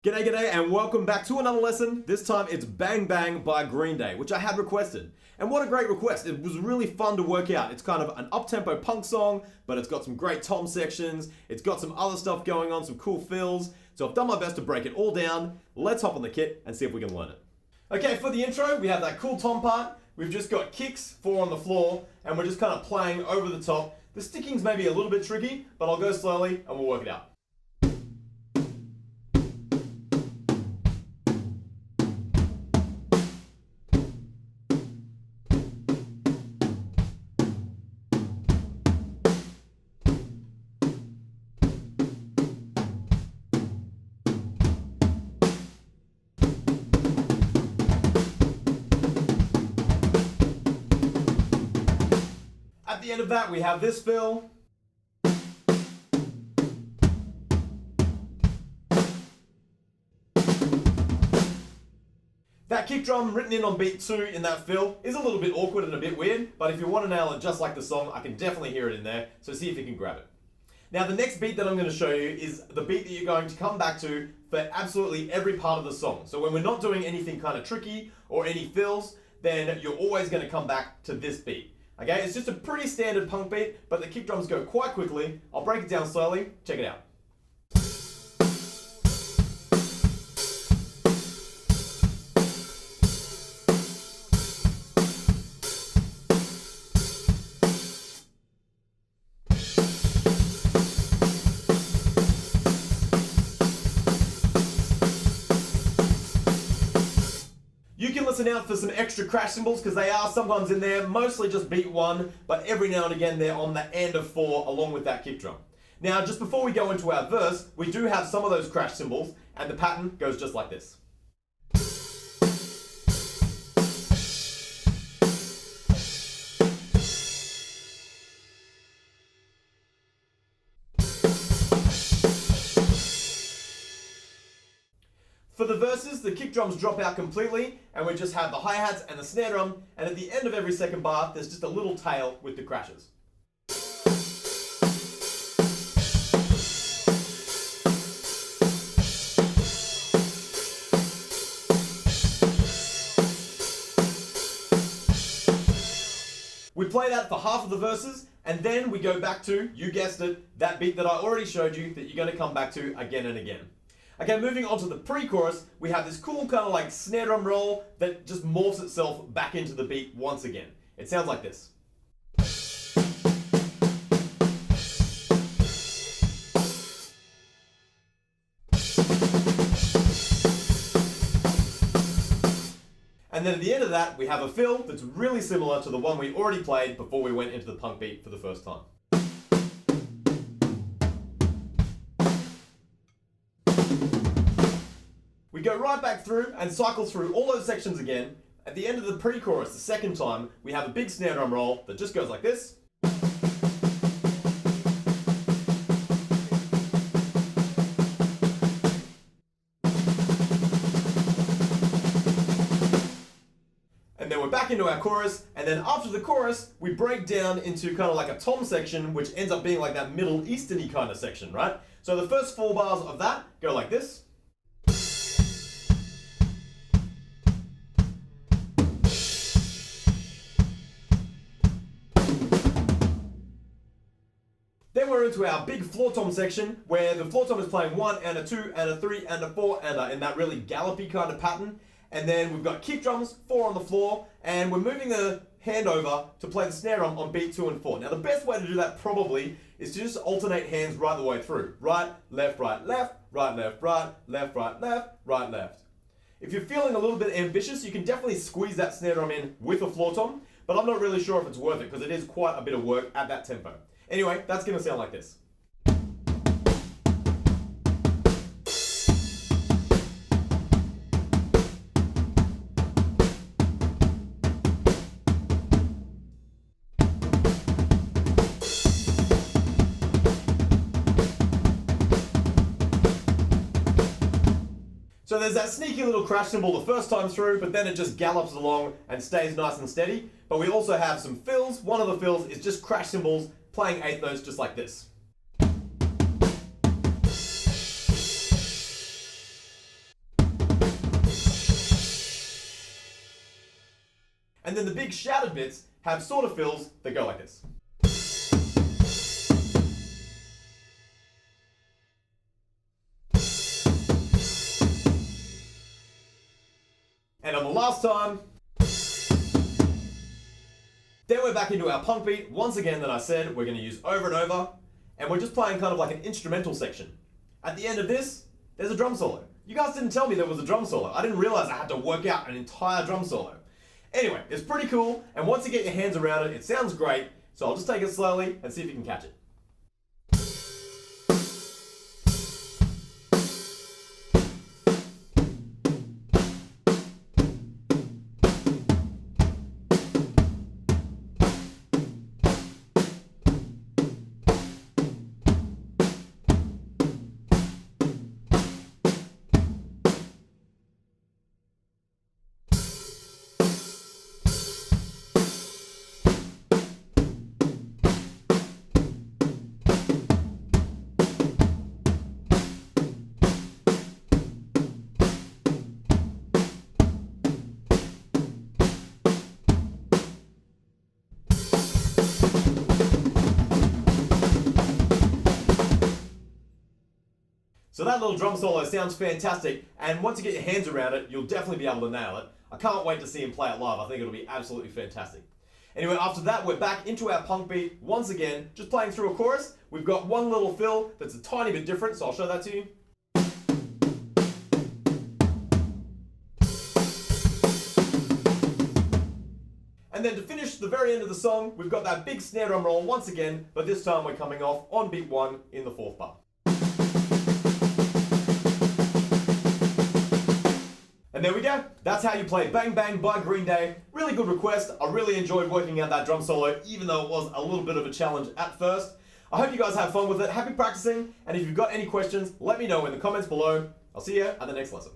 G'day, g'day, and welcome back to another lesson. This time it's Bang Bang by Green Day, which I had requested. And what a great request. It was really fun to work out. It's kind of an up-tempo punk song, but it's got some great tom sections. It's got some other stuff going on, some cool fills. So I've done my best to break it all down. Let's hop on the kit and see if we can learn it. Okay, for the intro, we have that cool tom part. We've just got kicks, 4 on the floor, and we're just kind of playing over the top. The sticking's maybe a little bit tricky, but I'll go slowly and we'll work it out. At the end of that, we have this fill. That kick drum written in on beat 2 in that fill is a little bit awkward and a bit weird, but if you want to nail it just like the song, I can definitely hear it in there, so see if you can grab it. Now the next beat that I'm going to show you is the beat that you're going to come back to for absolutely every part of the song. So when we're not doing anything kind of tricky or any fills, then you're always going to come back to this beat. Okay, it's just a pretty standard punk beat, but the kick drums go quite quickly. I'll break it down slowly. Check it out. You can listen out for some extra crash cymbals because they are sometimes in there, mostly just beat 1, but every now and again they're on the end of 4 along with that kick drum. Now just before we go into our verse, we do have some of those crash cymbals and the pattern goes just like this. For the verses, the kick drums drop out completely and we just have the hi-hats and the snare drum, and at the end of every second bar there's just a little tail with the crashes. We play that for half of the verses and then we go back to, you guessed it, that beat that I already showed you that you're going to come back to again and again. Okay, moving on to the pre-chorus, we have this cool kind of like snare drum roll that just morphs itself back into the beat once again. It sounds like this. And then at the end of that, we have a fill that's really similar to the one we already played before we went into the punk beat for the first time. We go right back through and cycle through all those sections again. At the end of the pre-chorus, the second time, we have a big snare drum roll that just goes like this. And then we're back into our chorus, and then after the chorus, we break down into kind of like a tom section, which ends up being like that Middle Eastern-y kind of section, right? So the first 4 bars of that go like this. Then we're into our big floor tom section where the floor tom is playing 1 and a 2 and a 3 and a 4 and in that really gallopy kind of pattern. And then we've got kick drums, 4 on the floor, and we're moving the hand over to play the snare drum on beat 2 and 4. Now the best way to do that probably is to just alternate hands right the way through. Right, left, right, left, right, left, right, left, right, left, right, left. If you're feeling a little bit ambitious, you can definitely squeeze that snare drum in with a floor tom, but I'm not really sure if it's worth it because it is quite a bit of work at that tempo. Anyway, that's going to sound like this. So there's that sneaky little crash cymbal the first time through, but then it just gallops along and stays nice and steady. But we also have some fills. One of the fills is just crash cymbals playing 8 notes just like this. And then the big shouted bits have sort of fills that go like this. And on the last time, then we're back into our punk beat once again that I said we're going to use over and over, and we're just playing kind of like an instrumental section. At the end of this, there's a drum solo. You guys didn't tell me there was a drum solo. I didn't realize I had to work out an entire drum solo. Anyway, it's pretty cool, and once you get your hands around it, it sounds great, so I'll just take it slowly and see if you can catch it. So that little drum solo sounds fantastic, and once you get your hands around it, you'll definitely be able to nail it. I can't wait to see him play it live. I think it'll be absolutely fantastic. Anyway, after that, we're back into our punk beat once again, just playing through a chorus. We've got one little fill that's a tiny bit different, so I'll show that to you. And then to finish the very end of the song, we've got that big snare drum roll once again, but this time we're coming off on beat 1 in the 4th bar. And there we go. That's how you play Bang Bang by Green Day. Really good request. I really enjoyed working out that drum solo, even though it was a little bit of a challenge at first. I hope you guys have fun with it. Happy practicing. And if you've got any questions, let me know in the comments below. I'll see you at the next lesson.